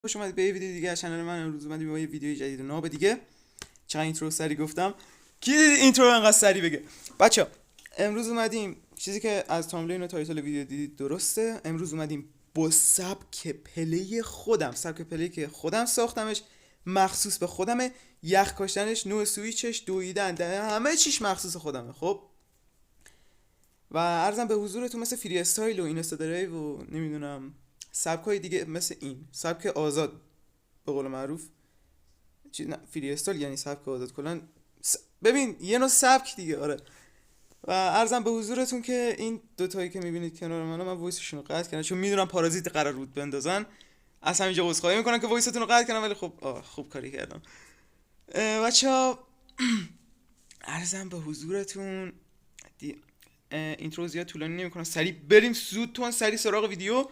خوش اومدید به یه ویدیو دیگه از کانال من. امروز اومدیم با یه ویدیو جدید ناب دیگه. چقدر اینترو سری گفتم. کی اینترو انقدر سری بگه؟ بچا امروز اومدیم چیزی که از تاملین و تایتل ویدیو دیدید درسته. امروز اومدیم با سبک پلی که خودم ساختمش، مخصوص به خودمه. یخ کاشتنش، نوع سویچش، دویدن، همه چیش مخصوص خودمه. خب و عرضم به حضورتون مثل فری استایل و اینستا درایو و نمیدونم سبکای دیگه مثل این سبک آزاد به قول معروف. چیز نه، فری استایل یعنی سبک آزاد کلا. ببین یه نوع سبک دیگه. آره و عرضم به حضورتون که این دوتایی که میبینید کنار من وایسشون رو قطع کردم چون میدونم پارازیت قرار بود بندازن. از همینجا عذرخواهی میکنم که وایستون رو قطع کردم، ولی خب خوب کاری کردم. بچه‌ها عرضم به حضورتون اینترو زیاد طولانی نمیکنم، سریع بریم زودتون سریع سراغ ویدیو.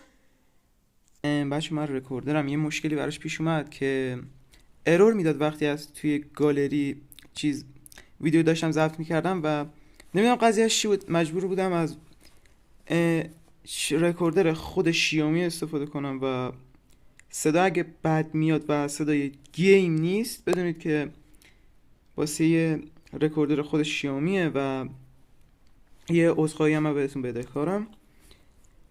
بچه من رکوردرم یه مشکلی براش پیش اومد که ارور میداد وقتی از توی گالری چیز ویدیو داشتم ضبط میکردم و نمیدونم قضیهش چی بود. مجبور بودم از رکوردر خود شیائومی استفاده کنم و صدا اگه بد میاد و صدای گیم نیست بدونید که واسه یه رکوردر خود شیائومیه و یه عذرخواهی هم بهتون بدهکارم.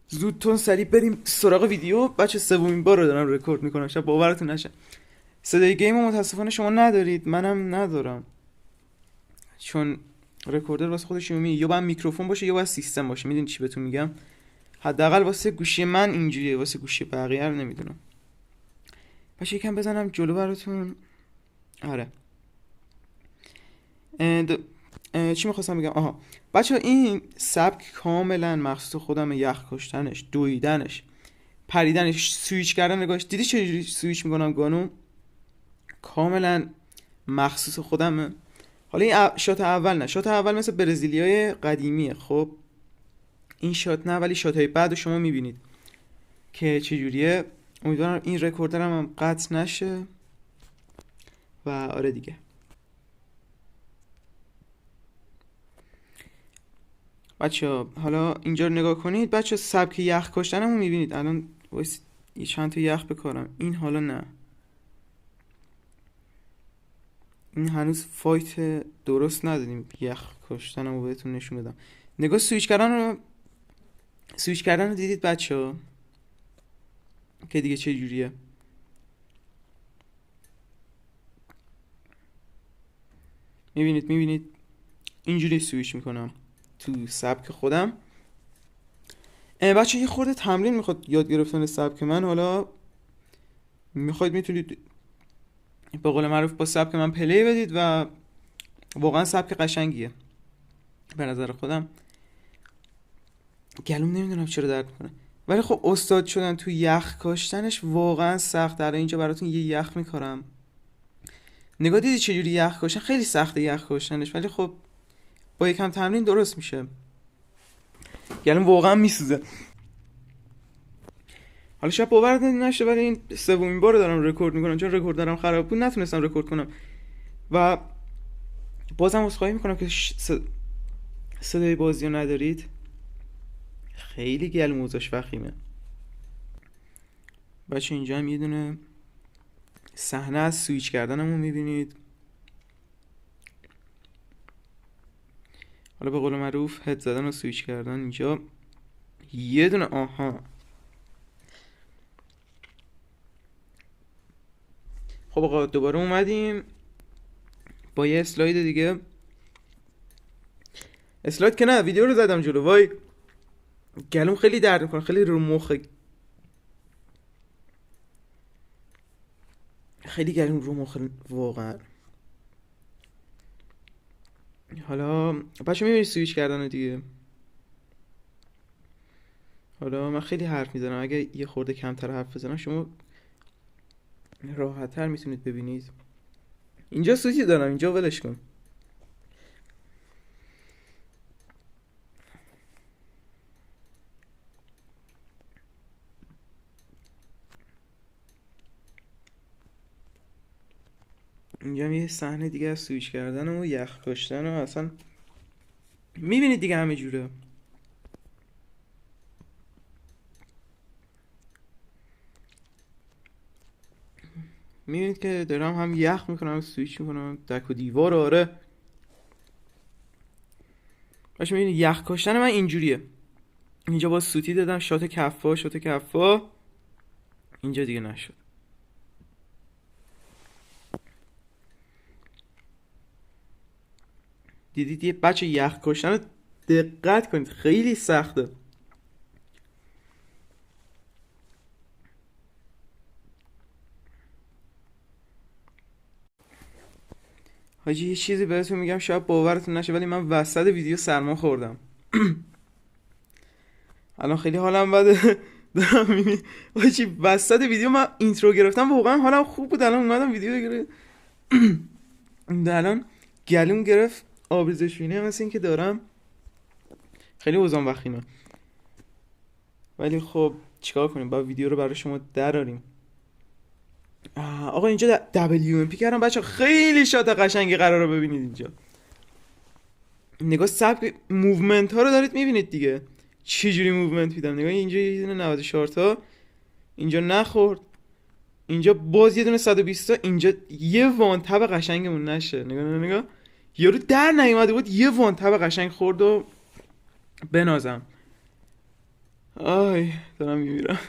زودتون سریع بریم سراغ ویدیو. بچه سومین بار رو دارم رکورد میکنم، شاید باورتون نشه. صدای گیم رو متاسفانه شما ندارید، منم ندارم، چون رکوردر واسه خود شیائومی یا باید میکروفون باشه یا باید سیستم باشه. میدونید چی بهتون میگم؟ حداقل واسه گوشی من اینجوریه، واسه گوشی بقیه رو نمیدونم. باشه یکم بزنم جلو براتون. آره چی میخواستم بگم؟ آها بچه این سبک کاملا مخصوص خودم. یخ کشتنش، دویدنش، پریدنش، سویچ کردن. نگاهش دیدی چجوری سویچ میکنم گانو؟ کاملا مخصوص خودمه. حالا این شات اول نه، شات اول مثل برزیلیای قدیمیه. خب این شات نه، ولی شات های بعد شما میبینید که چجوریه. امیدوارم این رکوردرم هم قطع نشه و آره دیگه. بچه حالا اینجا رو نگاه کنید. بچه سبک یخ کشتنمو میبینید. الان وایس یه چند تا یخ بکارم. این حالا نه، این هنوز فایت درست ندادیم. یخ کشتنمو بهتون نشون بدم. نگاه سویچ کردن رو دیدید بچه ها که دیگه چه جوریه. میبینید اینجوری سویچ میکنم تو سبک خودم. بچه یه خورده تمرین میخواد یاد گرفتن سبک من. حالا میخواید میتونید به قول معروف با سبک من پلی بدید و واقعا سبک قشنگیه به نظر خودم. گلوم نمیدونم چرا درد میکنه، ولی خب استاد شدن تو یخ کاشتنش واقعا سخت. در اینجا براتون یه یخ میکارم. نگاه دیدی چجوری یخ کاشتن؟ خیلی سخته یخ کاشتنش، ولی خب با یکم تمرین درست میشه. گلوم واقعا میسوزه. حالا شاید باورتون نشه ولی این سومین بار دارم رکورد میکنم، چون رکوردرم خراب بود نتونستم رکورد کنم و بازم عذرخواهی میکنم که صدای بازی رو ندارید. خیلی گلم اوضاعش وخیمه. بچه اینجا هم یه دونه صحنه از سویچ کردنمو میبینید. حالا به قول معروف هد زدن و سویچ کردن. اینجا یه دونه آها. خب آقا دوباره اومدیم با یه اسلاید دیگه. اسلاید که نه، ویدیو رو زدم جلو. وای گلوم خیلی درد میکنه، خیلی رو مخه، خیلی گلوم رو مخه واقعا. حالا بچه میبینی سویچ کردن دیگه. حالا من خیلی حرف میزنم، اگه یه خورده کمتر حرف بزنم شما راحت تر میتونید ببینید. اینجا سویچی دارم، اینجا ولش کن. اینجا یه صحنه دیگه از سویچ کردن و یخ کاشتن و اصلا میبینید دیگه همه جوره. میبینید که دارم هم یخ میکنم هم سویچ میکنم دک و دیوار. آره باشه میبینید یخ کاشتن من اینجوریه. اینجا با سوتی دادم شات کفا اینجا دیگه نشد. دیدید یه بچه یخ کاشتن رو دقت کنید خیلی سخته. حاجی یه چیزی بهتون میگم شاید باورتون نشه ولی من وسط ویدیو سرما خوردم. الان خیلی حالم بده. دارم میبینی حاجی وسط ویدیو من اینترو گرفتم واقعا حالم خوب بود. الان اومدم ویدیو گرفت. الان گلوم گرفت آبریزش بینی مثل این که دارم خیلی اوزان وخیمه. ولی خب چیکار کنیم با ویدیو رو برای شما دراریم. آقا اینجا WMP کردم بچه خیلی شات قشنگی قراره ببینید. اینجا نگاه سبک موومنت ها رو دارید میبینید دیگه چه جوری موومنت میدم. نگاه اینجا یه دونه 94 تا اینجا نخورد، اینجا باز یه دونه 120 تا، اینجا یه وان تب قشنگمون نشه. نگاه یارو در نیومده بود یه وان تب قشنگ خورد و بنازم. آی دارم میمیرم.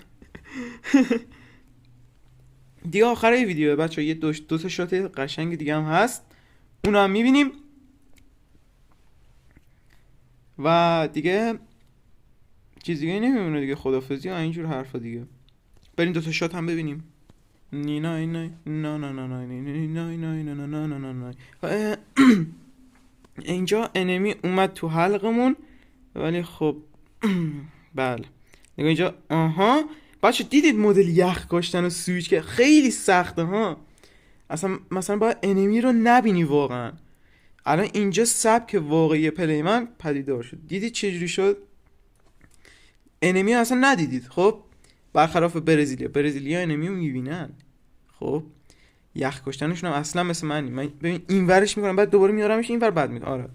دیگه آخر این ویدیوه بچه یه دو تا شات قشنگ دیگه هم هست اونو هم میبینیم و دیگه چیز دیگه نمیمونه دیگه. خدافظی و اینجور حرفا دیگه. بریم دو تا شات هم ببینیم. نینای نای نا نا نا نای نای نای نا نا نا نا نای. اینجا انمی اومد تو حلقمون ولی خب بله نگاه اینجا. آها بچه دیدید مدل یخ کاشتن و سویچ که خیلی سخته ها. اصلا مثلا باید انمی رو نبینی واقعا. الان اینجا سبک واقعی پلی من پدیدار شد. دیدید چجوری شد؟ انمی اصلا ندیدید. خب برخلاف برزیلیا انمی رو میبینن. خب یخ کشتنشون هم اصلا مثل من ببین این ورش میکنم بعد دوباره میارمش این ور بعد میکنم. آره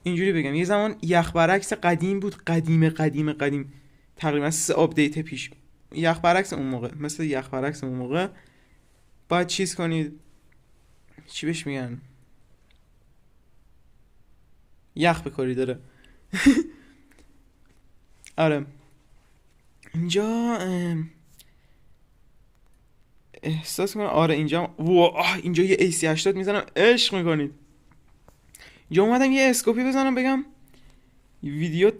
اینجوری بگم یه زمان یخ برعکس قدیم بود. قدیم تقریبا 3 آپدیت پیش یخ برعکس اون موقع مثل یخ برعکس اون موقع باید چیز کنید چی بهش میگن یخ بکاری داره. آره اینجا احساس کنم آره اینجا اینجا یه AC80 میزنم عشق میکنید. اینجا اومدم یه اسکوپی بزنم بگم ویدیو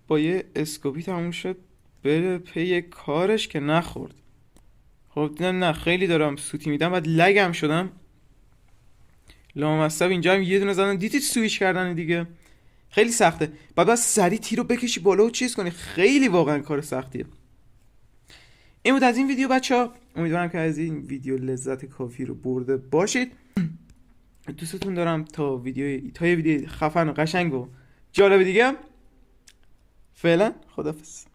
با یه اسکوپی تموم شد بره پی کارش که نخورد. خب دیدم نه خیلی دارم سوتی میدم بعد لگم شدم لامصب. اینجا هم یه دونه زدم دیدید سویچ کردن دیگه خیلی سخته. بعد سری تیر رو بکشی بالا و چیز کنی خیلی واقعا کار سختیه. این بود از این ویدیو بچه‌ها. امیدوارم که از این ویدیو لذت کافی رو برده باشید. دوستتون دارم تا یه ویدیو خفن و قشنگ و جالب دیگه. فعلا خداحافظ.